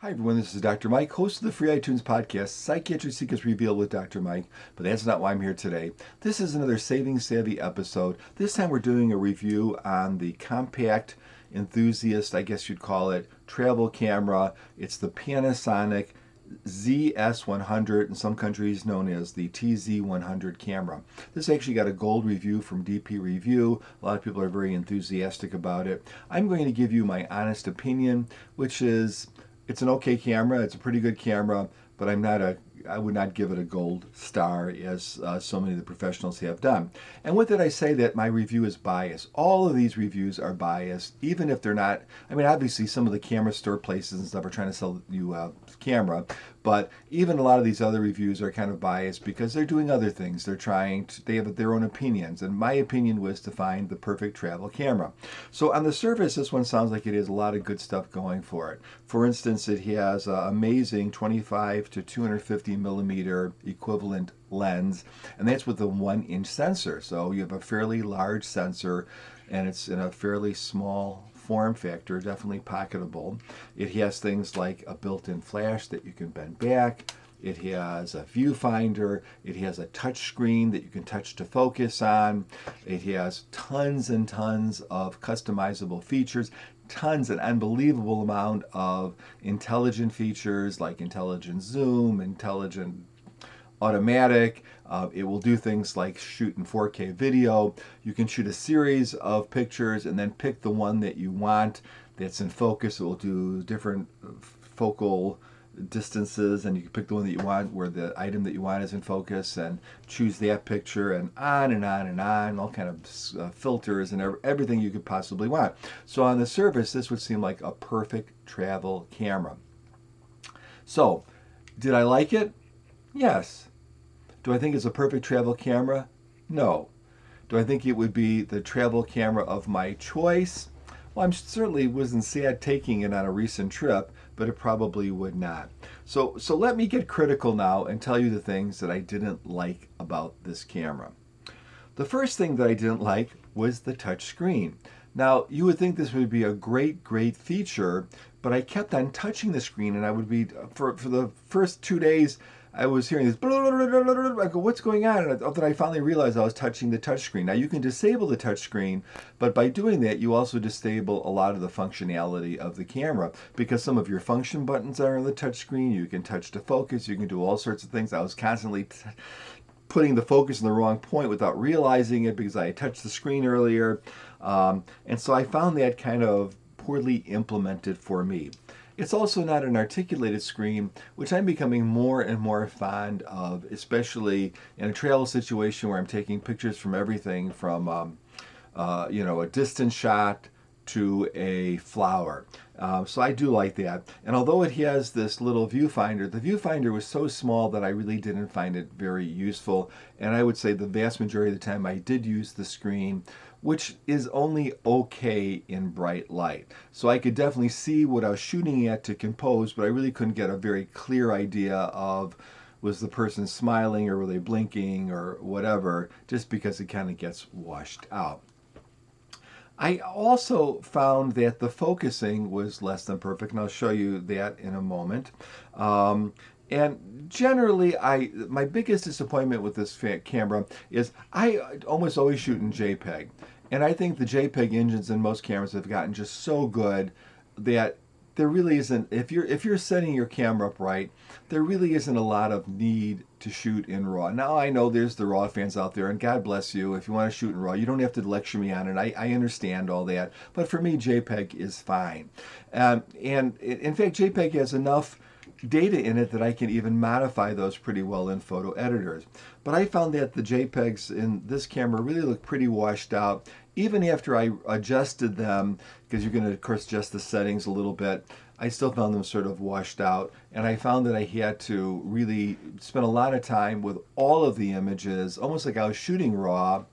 Hi everyone, this is Dr. Mike, host of the free iTunes podcast, Psychiatric Secrets Revealed with Dr. Mike, but that's not why I'm here today. This is another Saving Savvy episode. This time we're doing a review on the compact enthusiast, I guess you'd call it, travel camera. It's the Panasonic ZS100, in some countries known as the TZ100 camera. This actually got a gold review from DP Review. A lot of people are very enthusiastic about it. I'm going to give you my honest opinion, which is it's an okay camera. It's a pretty good camera, but I would not give it a gold star as so many of the professionals have done. And with it, I say that my review is biased. All of these reviews are biased, even if they're not. I mean, obviously, some of the camera store places and stuff are trying to sell you a camera, but even a lot of these other reviews are kind of biased because they're doing other things. They have their own opinions, and my opinion was to find the perfect travel camera. So on the surface, this one sounds like it has a lot of good stuff going for it. For instance, it has an amazing 25 to 250 millimeter equivalent lens, and that's with a 1-inch sensor. So you have a fairly large sensor, and it's in a fairly small form factor, definitely pocketable. It has things like a built-in flash that you can bend back. It has a viewfinder. It has a touch screen that you can touch to focus on. It has tons and tons of customizable features, tons, an unbelievable amount of intelligent features like intelligent zoom, intelligent automatic. It will do things like shoot in 4K video. You can shoot a series of pictures and then pick the one that you want that's in focus. It will do different focal distances, and you can pick the one that you want where the item that you want is in focus and choose that picture, and on and on and on, all kind of filters and everything you could possibly want. So on the surface, this would seem like a perfect travel camera. So did I like it? Yes. Do I think it's a perfect travel camera? No. Do I think it would be the travel camera of my choice? Well, I certainly wasn't sad taking it on a recent trip, but it probably would not. So let me get critical now and tell you the things that I didn't like about this camera. The first thing that I didn't like was the touch screen. Now, you would think this would be a great feature, but I kept on touching the screen, and I would be, for the first 2 days, I was hearing this, blah, blah, blah, blah, blah, blah. I go, what's going on? And then I finally realized I was touching the touch screen. Now, you can disable the touch screen, but by doing that, you also disable a lot of the functionality of the camera, because some of your function buttons are on the touch screen. You can touch to focus. You can do all sorts of things. I was constantly putting the focus in the wrong point without realizing it because I had touched the screen earlier. And so I found that kind of poorly implemented for me. It's also not an articulated screen, which I'm becoming more and more fond of, especially in a travel situation where I'm taking pictures from everything from, a distant shot to a flower. So I do like that. And although it has this little viewfinder, the viewfinder was so small that I really didn't find it very useful. And I would say the vast majority of the time I did use the screen, which is only okay in bright light. So I could definitely see what I was shooting at to compose, but I really couldn't get a very clear idea of was the person smiling or were they blinking or whatever, just because it kind of gets washed out. I also found that the focusing was less than perfect, and I'll show you that in a moment. And generally, my biggest disappointment with this camera is I almost always shoot in JPEG. And I think the JPEG engines in most cameras have gotten just so good that there really isn't, if you're setting your camera up right, there really isn't a lot of need to shoot in RAW. Now I know there's the RAW fans out there, and God bless you. If you want to shoot in RAW, you don't have to lecture me on it. I understand all that. But for me, JPEG is fine. And in fact, JPEG has enough data in it that I can even modify those pretty well in photo editors. But I found that the JPEGs in this camera really look pretty washed out, even after I adjusted them, because you're going to, of course, adjust the settings a little bit. I still found them sort of washed out, and I found that I had to really spend a lot of time with all of the images, almost like I was shooting RAW,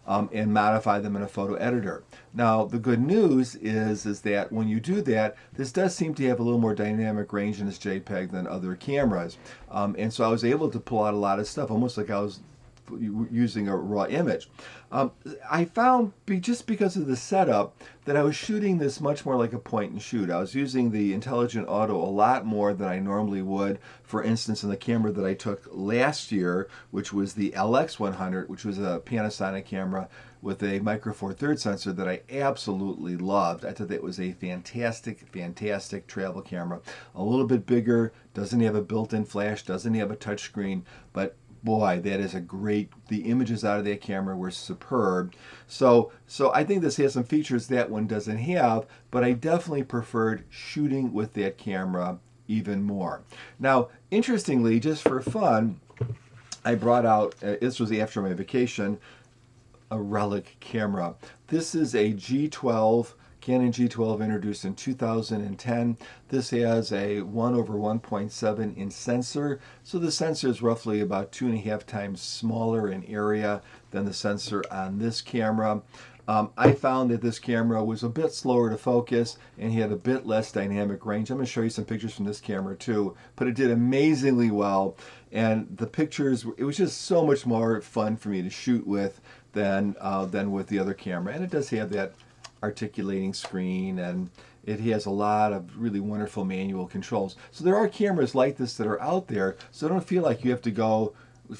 and modify them in a photo editor. Now, the good news is that when you do that, this does seem to have a little more dynamic range in this JPEG than other cameras. And so I was able to pull out a lot of stuff, almost like I was using a raw image. I found, just because of the setup, that I was shooting this much more like a point and shoot. I was using the intelligent auto a lot more than I normally would. For instance, in the camera that I took last year, which was the LX100, which was a Panasonic camera with a micro four thirds sensor that I absolutely loved. I thought that was a fantastic travel camera. A little bit bigger, doesn't have a built-in flash, doesn't have a touch screen, but boy, that is a great, the images out of that camera were superb. So I think this has some features that one doesn't have, but I definitely preferred shooting with that camera even more. Now, interestingly, just for fun, I brought out, this was after my vacation, a relic camera. This is a G12, Canon G12, introduced in 2010. This has a 1/1.7 inch sensor. So the sensor is roughly about 2.5 times smaller in area than the sensor on this camera. I found that this camera was a bit slower to focus and had a bit less dynamic range. I'm going to show you some pictures from this camera too, but it did amazingly well. And the pictures, it was just so much more fun for me to shoot with than with the other camera. And it does have that articulating screen, and it has a lot of really wonderful manual controls. So there are cameras like this that are out there, so don't feel like you have to go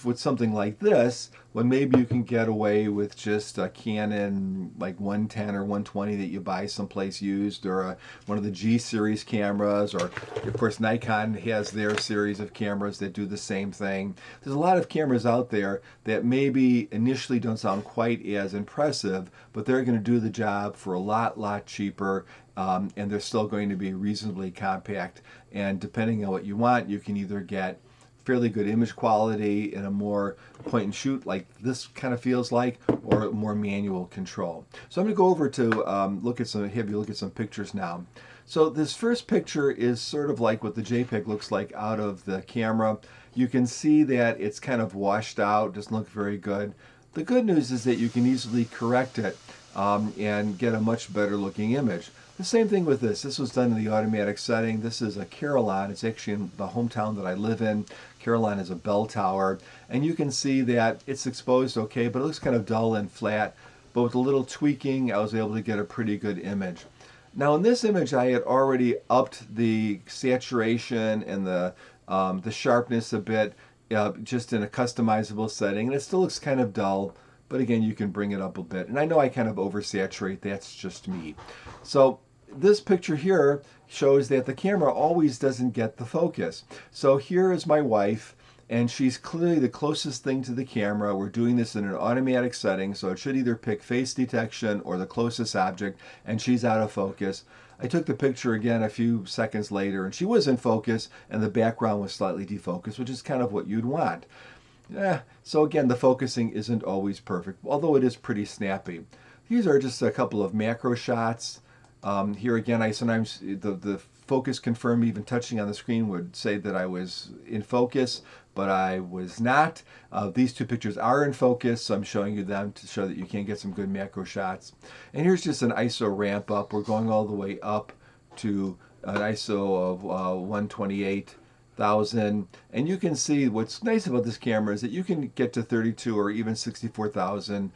with something like this when maybe you can get away with just a Canon like 110 or 120 that you buy someplace used, or one of the G series cameras, or of course Nikon has their series of cameras that do the same thing. There's a lot of cameras out there that maybe initially don't sound quite as impressive, but they're going to do the job for a lot cheaper, and they're still going to be reasonably compact. And depending on what you want, you can either get fairly good image quality in a more point and shoot like this kind of feels like, or more manual control. So I'm going to go over to have you look at some pictures now. So this first picture is sort of like what the JPEG looks like out of the camera. You can see that it's kind of washed out, doesn't look very good. The good news is that you can easily correct it and get a much better looking image. The same thing with this. This was done in the automatic setting. This is a Caroline. It's actually in the hometown that I live in. Caroline is a bell tower. And you can see that it's exposed okay, but it looks kind of dull and flat. But with a little tweaking, I was able to get a pretty good image. Now in this image, I had already upped the saturation and the sharpness a bit, just in a customizable setting. And it still looks kind of dull, but again, you can bring it up a bit. And I know I kind of oversaturate, that's just me. So this picture here shows that the camera always doesn't get the focus. So here is my wife, and she's clearly the closest thing to the camera. We're doing this in an automatic setting, so it should either pick face detection or the closest object, and she's out of focus. I took the picture again a few seconds later, and she was in focus, and the background was slightly defocused, which is kind of what you'd want. So again, the focusing isn't always perfect, although it is pretty snappy. These are just a couple of macro shots. Here again, I sometimes, the focus confirm, even touching on the screen would say that I was in focus, but I was not. These two pictures are in focus, so I'm showing you them to show that you can get some good macro shots. And here's just an ISO ramp up. We're going all the way up to an ISO of 128,000. And you can see what's nice about this camera is that you can get to 32 or even 64,000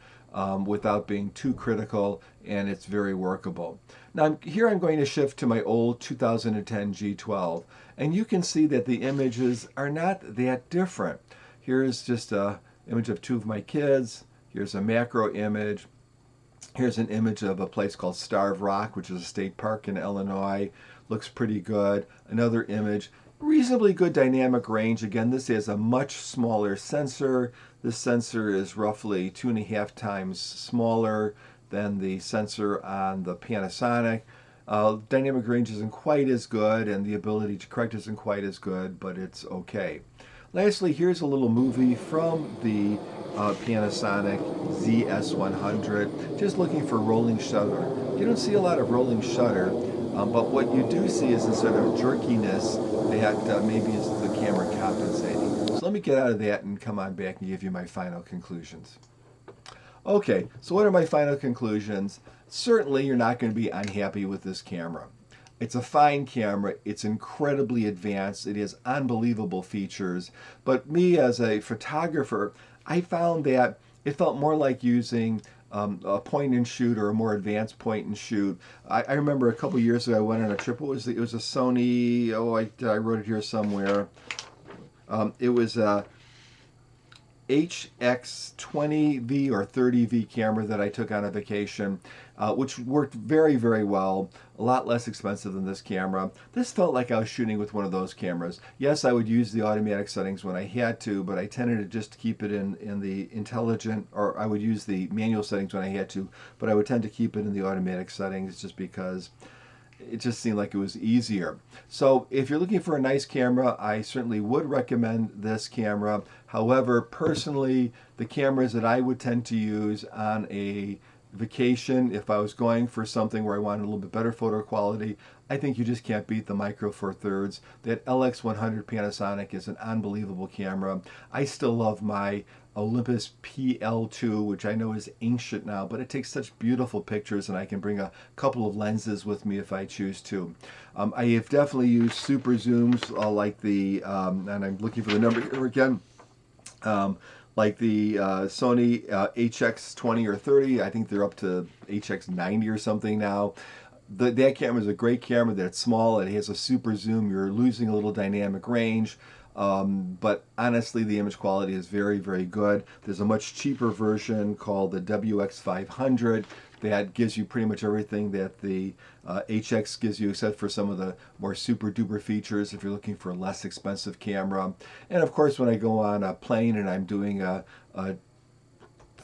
without being too critical, and it's very workable. Now here I'm going to shift to my old 2010 G12, and you can see that the images are not that different. Here's just an image of two of my kids. Here's a macro image. Here's an image of a place called Starved Rock, which is a state park in Illinois. Looks pretty good. Another image. Reasonably good dynamic range. Again, this has a much smaller sensor. This sensor is roughly 2.5 times smaller than the sensor on the Panasonic. Dynamic range isn't quite as good, and the ability to correct isn't quite as good, but it's okay. Lastly, here's a little movie from the Panasonic ZS100, just looking for rolling shutter. You don't see a lot of rolling shutter, but what you do see is this sort of jerkiness that maybe is the camera compensating. So let me get out of that and come on back and give you my final conclusions. Okay, so what are my final conclusions? Certainly you're not going to be unhappy with this camera. It's a fine camera, it's incredibly advanced, it has unbelievable features, but me as a photographer, I found that it felt more like using a point and shoot or a more advanced point and shoot. I remember a couple years ago I went on a trip. What was it? It was a Sony. Oh, I wrote it here somewhere. It was a HX20V or 30V camera that I took on a vacation, which worked very, very well. A lot less expensive than this camera. This felt like I was shooting with one of those cameras. Yes, I would use the automatic settings when I had to, but I tended to just keep it in the intelligent, or I would use the manual settings when I had to, but I would tend to keep it in the automatic settings just because it just seemed like it was easier. So if you're looking for a nice camera, I certainly would recommend this camera. However, personally, the cameras that I would tend to use on a vacation, if I was going for something where I wanted a little bit better photo quality, I think you just can't beat the Micro Four Thirds. That LX100 Panasonic is an unbelievable camera. I still love my Olympus PL2, which I know is ancient now, but it takes such beautiful pictures, and I can bring a couple of lenses with me if I choose to. I have definitely used super zooms like the, and I'm looking for the number here again, like the Sony HX20 or 30. I think they're up to HX90 or something now. That camera is a great camera. That's small. It has a super zoom. You're losing a little dynamic range. But honestly, the image quality is very, very good. There's a much cheaper version called the WX500 that gives you pretty much everything that the HX gives you, except for some of the more super duper features if you're looking for a less expensive camera. And of course, when I go on a plane and I'm doing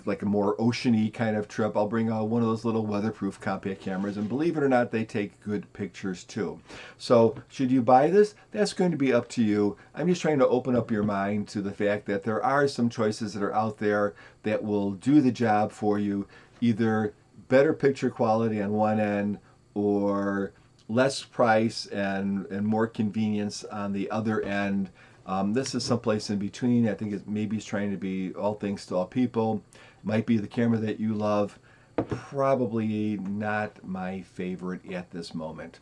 like a more ocean-y kind of trip, I'll bring one of those little weatherproof compact cameras, and believe it or not, they take good pictures too. So should you buy this? That's going to be up to you. I'm just trying to open up your mind to the fact that there are some choices that are out there that will do the job for you, either better picture quality on one end or less price and more convenience on the other end. This is someplace in between. I think maybe it's trying to be all things to all people. Might be the camera that you love. Probably not my favorite at this moment.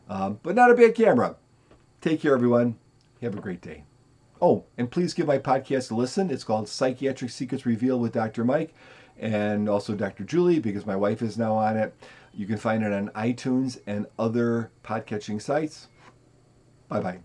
But not a bad camera. Take care, everyone. Have a great day. Oh, and please give my podcast a listen. It's called Psychiatric Secrets Revealed with Dr. Mike and also Dr. Julie, because my wife is now on it. You can find it on iTunes and other podcatching sites. Bye-bye.